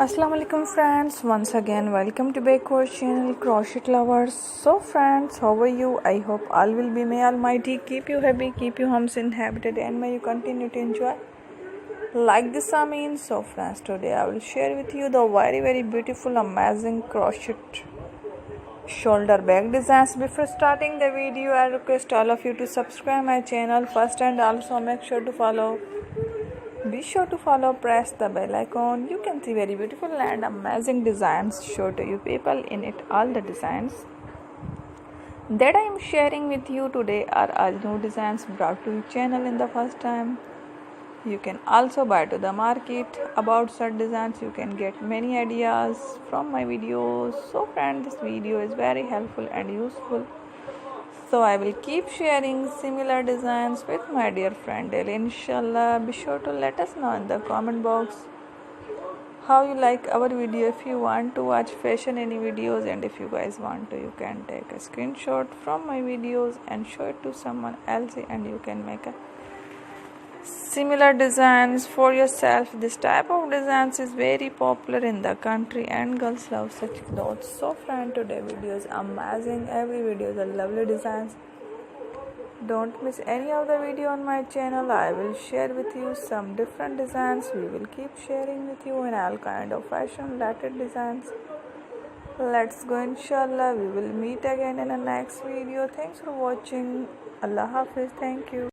Assalamu alaikum friends, once again welcome to Bakehouse channel Crochet lovers. So friends, how are you? I hope all will be, may almighty keep you happy, keep you homes inhabited, and may you continue to enjoy like this means. So friends, today I will share with you the very beautiful amazing crochet shoulder bag designs. Before starting the video, I request all of you to subscribe my channel first, and also be sure to follow, press the bell icon. You can see very beautiful and amazing designs show to you people in it. All the designs that I am sharing with you today are all new designs brought to your channel in the first time. You can also buy to the market about such designs. You can get many ideas from my videos. So friends, this video is very helpful and useful. So I will keep sharing similar designs with my dear friend daily, inshallah. Be sure to let us know in the comment box how you like our video. If you want to watch fashion any videos, and if you guys want to, you can take a screenshot from my videos and show it to someone else, and you can make a similar designs for yourself. This type of designs is very popular in the country and girls love such clothes. So friend, today video is amazing. Every video is a lovely designs. Don't miss any of the video on my channel. I will share with you some different designs. We will keep sharing with you in all kind of fashion related designs. Let's go, inshallah. We will meet again in the next video. Thanks for watching. Allah Hafiz. Thank you.